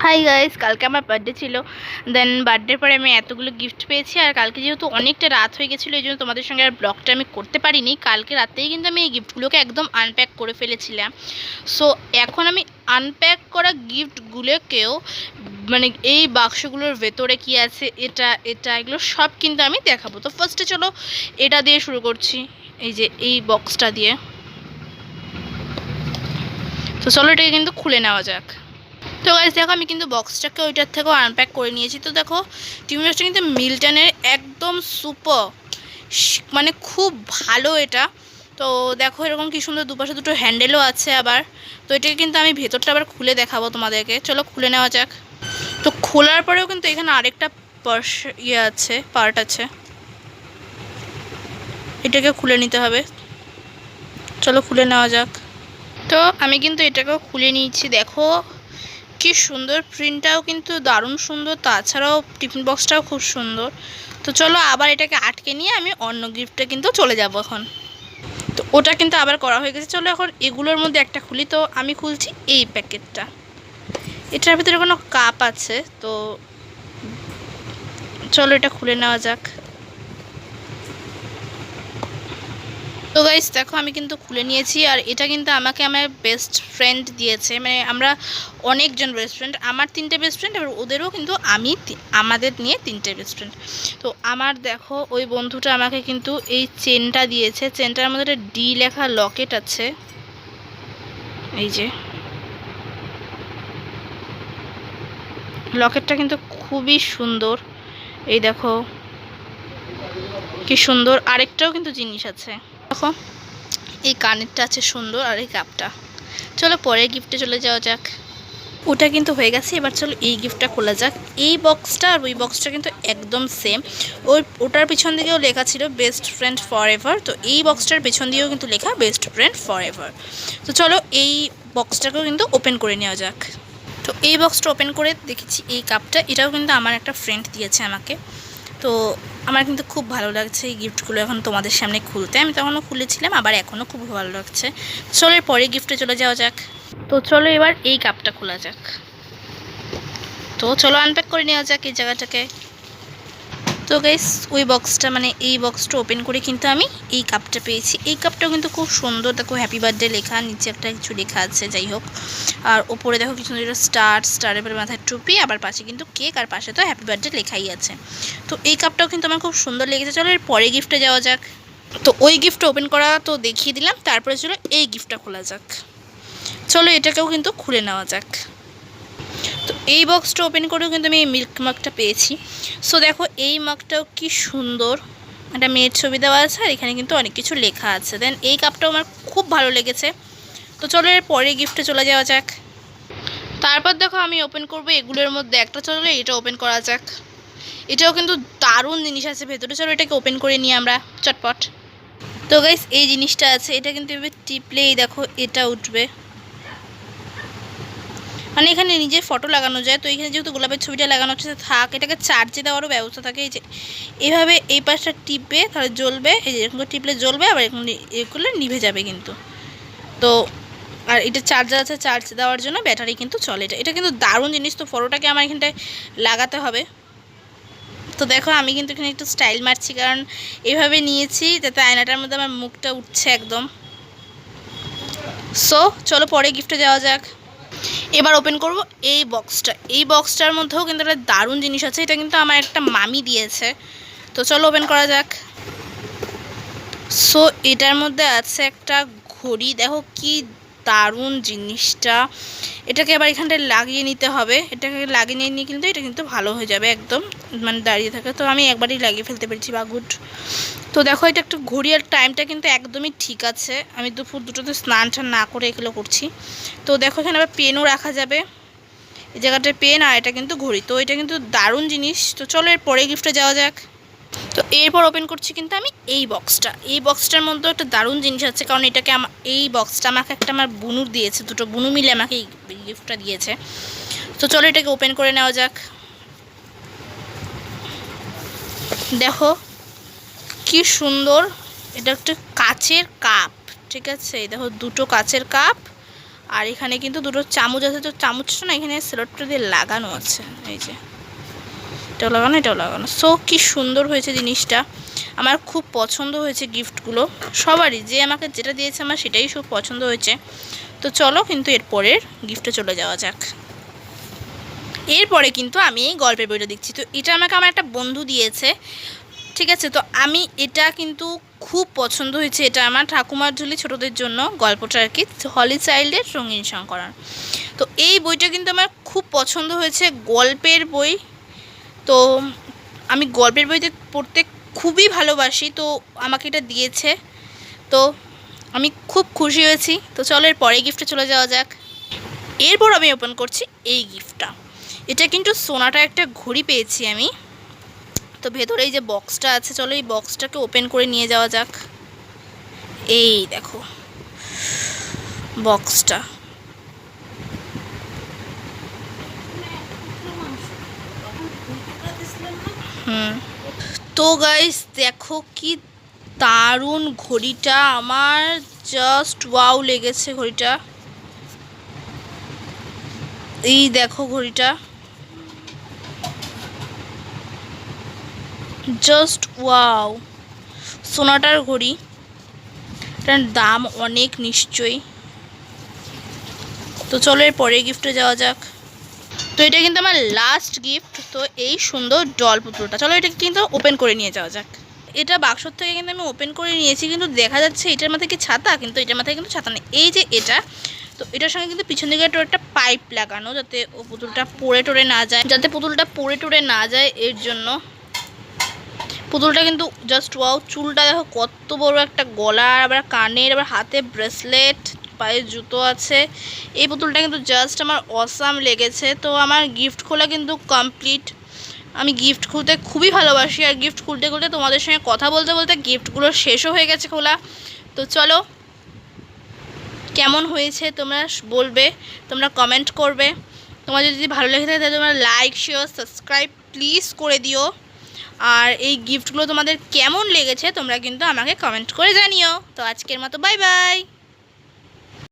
Hi guys, কালকে আমার birthday ছিল। দেন বার্থডের পরে আমি এতগুলো গিফট পেয়েছি। আর কালকে যেহেতু অনেকটা রাত হয়ে গেছিলো, এই জন্য তোমাদের সঙ্গে আর ব্লগটা আমি করতে পারিনি। কালকে রাতেই কিন্তু আমি এই গিফটগুলোকে একদম আনপ্যাক করে ফেলেছিলাম। সো এখন আমি আনপ্যাক করা গিফটগুলোকেও মানে এই বাক্সগুলোর ভেতরে কি আছে, এটা এটা এগুলো সব কিন্তু আমি দেখাবো। তো ফার্স্টে চলো এটা দিয়ে শুরু করছি, এই যে এই বক্সটা দিয়ে। তো চলো এটাকে কিন্তু খুলে নেওয়া যাক। তো গাইস দেখো, আমি কিন্তু বক্সটাকে ওইটার থেকেও আনপ্যাক করে নিয়েছি। তো দেখো, টিউমারটা কিন্তু মিল্টনের একদম সুপার, মানে খুব ভালো এটা। তো দেখো এরকম কি সুন্দর, দুপাশে দুটো হ্যান্ডেলও আছে আবার। তো এটাকে কিন্তু আমি ভেতরটা আবার খুলে দেখাবো তোমাদেরকে। চলো খুলে নেওয়া যাক। তো খোলার পরেও কিন্তু এখানে আরেকটা পার্ট আছে, এটাকে খুলে নিতে হবে। চলো খুলে নেওয়া যাক। তো আমি কিন্তু এটাকেও খুলে নিয়েছি। দেখো কি সুন্দর, প্রিন্টটাও কিন্তু দারুণ সুন্দর, তাছাড়াও টিফিন বক্সটাও খুব সুন্দর। তো চলো আবার এটাকে আটকে নিয়ে আমি অন্য গিফটটা কিন্তু চলে যাব এখন। তো ওটা কিন্তু আবার করা হয়ে গেছে। চলো এখন এগুলোর মধ্যে একটা খুলি। তো আমি খুলছি এই প্যাকেটটা। এটার ভিতরে কোনো কাপ আছে, তো চলো এটা খুলে নেওয়া যাক। তো গাইস দেখো, আমি কিন্তু খুলে নিয়েছি। আর এটা কিন্তু আমাকে আমার বেস্ট ফ্রেন্ড দিয়েছে। মানে আমরা অনেকজন বেস্ট ফ্রেন্ড, আমার 3টে বেস্ট ফ্রেন্ড, এবার ওদেরও কিন্তু আমাদের নিয়ে 3টে বেস্ট ফ্রেন্ড। তো আমার দেখো ওই বন্ধুটা আমাকে কিন্তু এই চেনটা দিয়েছে। চেনটার মধ্যে একটা ডি লেখা লকেট আছে, এই যে লকেটটা কিন্তু খুবই সুন্দর। এই দেখো কি সুন্দর। আরেকটাও কিন্তু জিনিস আছে, দেখো এই কানেরটা আছে সুন্দর, আর এই কাপটা। চলো পরের গিফটে চলে যাওয়া যাক। ওটা কিন্তু হয়ে গেছে, এবার চলো এই গিফটটা খোলা যাক। এই বক্সটা আর ওই বক্সটা কিন্তু একদম সেম। ওটার পিছন দিকেও লেখা ছিল বেস্ট ফ্রেন্ড ফর এভার। তো এই বক্সটার পেছন দিকেও কিন্তু লেখা বেস্ট ফ্রেন্ড ফর এভার। তো চলো এই বক্সটাকেও কিন্তু ওপেন করে নেওয়া যাক। তো এই বক্সটা ওপেন করে দেখেছি এই কাপটা, এটাও কিন্তু আমার একটা ফ্রেন্ড দিয়েছে আমাকে। তো আমার কিন্তু খুব ভালো লাগছে এই গিফটগুলো এখন তোমাদের সামনে খুলতে। আমি তখনও খুলেছিলাম, আবার এখনও খুব ভালো লাগছে। চলো এর পরে গিফটে চলে যাওয়া যাক। তো চলো এবার এই কাপটা খোলা যাক। তো চলো আনপ্যাক করে নেওয়া যাক এই জায়গাটাকে। তো গাইস ওই বক্সটা, মানে এই বক্সটা ওপেন করে কিন্তু আমি এই কাপটা পেয়েছি। এই কাপটাও কিন্তু খুব সুন্দর। দেখো হ্যাপি বার্থডে লেখা, নিচে একটা কিছু লেখা আছে, যাই হোক। আর ওপরে দেখো কি সুন্দর স্টারের পরে মাথায় টুপি, আবার পাশে কিন্তু কেক, আর পাশে তো হ্যাপি বার্থডে লেখাই আছে। তো এই কাপটাও কিন্তু আমার খুব সুন্দর লেগেছে। চলো এর পরে গিফটে যাওয়া যাক। তো ওই গিফটটা ওপেন করা তো দেখিয়ে দিলাম, তারপরে চলো এই গিফটটা খোলা যাক। চলো এটাকেও কিন্তু খুলে নেওয়া যাক। তো এই বক্সটা ওপেন করেও কিন্তু আমি এই মিল্ক মাগটা পেয়েছি। সো দেখো এই মাগটাও কি সুন্দর, একটা মেয়ের ছবি দেওয়া আছে, আর এখানে কিন্তু অনেক কিছু লেখা আছে। দেন এই কাপটাও আমার খুব ভালো লেগেছে। তো চলো এর পরে গিফটে চলে যাওয়া যাক। তারপর দেখো আমি ওপেন করবো এগুলোর মধ্যে একটা। চলো এটা ওপেন করা যাক। এটাও কিন্তু দারুণ জিনিস আছে ভেতরে। চলো এটাকে ওপেন করে নিই আমরা চটপট। তো গাইস এই জিনিসটা আছে, এটা কিন্তু এবার টিপলেই দেখো এটা উঠবে। মানে এখানে নিজের ফটো লাগানো যায়। তো এখানে যেহেতু গোলাপের ছবিটা লাগানো হচ্ছে থাক, এটাকে চার্জে দেওয়ারও ব্যবস্থা থাকে। এই যে এইভাবে এই পাশটা টিপবে, তাহলে জ্বলবে। এই যে এরকম টিপলে জ্বলবে, আবার এরকম এ করলে নিভে যাবে কিন্তু। তো আর এটা চার্জার আছে, চার্জ দেওয়ার জন্য ব্যাটারি কিন্তু চলে। এটা কিন্তু দারুণ জিনিস। তো ফটোটাকে আমার এখানটায় লাগাতে হবে। তো দেখো আমি কিন্তু এখানে একটু স্টাইল মারছি, কারণ এভাবে নিয়েছি যাতে আয়নাটার মধ্যে আমার মুখটা উঠছে একদম। সো চলো পরে গিফটে যাওয়া যাক। এবার ওপেন করব এই বক্সটা। এই বক্সটার মধ্যেও কিন্তু একটা দারুণ জিনিস আছে। এটা কিন্তু আমার একটা মামি দিয়েছে। তো চলো ওপেন করা যাক। সো এটার মধ্যে আছে একটা ঘড়ি। দেখো কি দারুণ জিনিসটা। এটাকে আবার এখানটায় লাগিয়ে নিতে হবে। এটাকে লাগিয়ে নিয়ে কিন্তু এটা কিন্তু ভালো হয়ে যাবে একদম, মানে দাঁড়িয়ে থাকে। তো আমি একবারই লাগিয়ে ফেলতে পেরেছি, বা গুড। তো দেখো এটা একটা ঘড়ি, আর টাইমটা কিন্তু একদমই ঠিক আছে। আমি দুপুর দুটোতে স্নান টান না করে এগুলো করছি। তো দেখো এখানে আবার পেনও রাখা যাবে, এই জায়গাটায় পেন, আর এটা কিন্তু ঘড়ি। তো এটা কিন্তু দারুণ জিনিস। তো চলো এর পরে গিফটে যাওয়া যাক। তো এরপর ওপেন করছি কিন্তু আমি এই বক্সটা। এই বক্সটার মধ্যে একটা দারুণ জিনিস আছে, কারণ এটাকে এই বক্সটা আমাকে একটা আমার বুনুর দিয়েছে। দুটো বুনু মিলে আমাকে এই গিফটটা দিয়েছে। তো চলো এটাকে ওপেন করে নেওয়া যাক। দেখো কি সুন্দর, এটা একটা কাচের কাপ, ঠিক আছে। দেখো দুটো কাচের কাপ, আর এখানে কিন্তু দুটো চামচ আছে, তো চামচটা না এখানে সেলোটেপটা দিয়ে লাগানো আছে, এই যে এটাও লাগানো এটাও লাগানো। সো কি সুন্দর হয়েছে জিনিসটা, আমার খুব পছন্দ হয়েছে গিফটগুলো সবারই, যে আমাকে যেটা দিয়েছে আমার সেটাই খুব পছন্দ হয়েছে। তো চলো কিন্তু এরপরের গিফটে চলে যাওয়া যাক। এরপরে কিন্তু আমি এই গল্পের বইটা দেখছি। তো এটা আমাকে আমার একটা বন্ধু দিয়েছে, ঠিক আছে। তো আমি এটা কিন্তু খুব পছন্দ হয়েছে, এটা আমার ঠাকুমার ঝুলি ছোটোদের জন্য গল্পটা আর কি, হলি চাইল্ডের রঙিন সংকলন। তো এই বইটা কিন্তু আমার খুব পছন্দ হয়েছে, গল্পের বই। তো আমি গল্পের বইতে পড়তে খুবই ভালোবাসি, তো আমাকে এটা দিয়েছে, তো আমি খুব খুশি হয়েছি। তো চলো এর পরে গিফটে চলে যাওয়া যাক। এরপর আমি ওপেন করছি এই গিফটটা। এটা কিন্তু সোনাটা একটা ঘড়ি পেয়েছি আমি। তো ভেতরে এই যে বক্সটা আছে, চলো এই বক্সটাকে ওপেন করে নিয়ে যাওয়া যাক। এই দেখো বক্সটা, তো গাইস দেখো কি দারুণ ঘড়িটা, আমার জাস্ট ওয়াও লেগেছে ঘড়িটা। এই দেখো ঘড়িটা জাস্ট ওয়াও, সোনাটার ঘড়ি, এটার দাম অনেক নিশ্চয়ই। তো চলো এর পরের গিফটে যাওয়া যাক। তো এটা কিন্তু আমার লাস্ট গিফট। তো এই সুন্দর ডল পুতুলটা, চলো এটা কিন্তু ওপেন করে নিয়ে যাওয়া যাক। এটা বাক্সর থেকে কিন্তু আমি ওপেন করে নিয়েছি, কিন্তু দেখা যাচ্ছে এটার মাথায় কি ছাতা, কিন্তু এটার মাথায় কিন্তু ছাতা নেই, এই যে এটা। তো এটার সঙ্গে কিন্তু পিছন দিকে একটা পাইপ লাগানো, যাতে ও পুতুলটা পড়ে টরে না যায়, যাতে পুতুলটা পড়ে টরে না যায়, এর জন্য। পুতুলটা কিন্তু জাস্ট ওয়াও, চুলটা দেখো কত বড় একটা গলার, আবার কানের, আবার হাতে ব্রেসলেট, পায়ে জুতো আছে। এই পুতুলটা কিন্তু জাস্ট আমার অসাম লেগেছে। তো আমার গিফট খোলা কিন্তু কমপ্লিট। আমি গিফট খুলতে খুবই ভালোবাসি, আর গিফট খুলতে খুলতে তোমাদের সঙ্গে কথা বলতে বলতে গিফটগুলো শেষও হয়ে গেছে খোলা। তো চলো কেমন হয়েছে তোমরা বলবে, তোমরা কমেন্ট করবে। তোমাদের যদি ভালো লেগে থাকে তাহলে তোমরা লাইক শেয়ার সাবস্ক্রাইব প্লিজ করে দিও। আর এই গিফটগুলো তোমাদের কেমন লেগেছে তোমরা কিন্তু আমাকে কমেন্ট করে জানিও। তো আজকের মতো বাই বাই।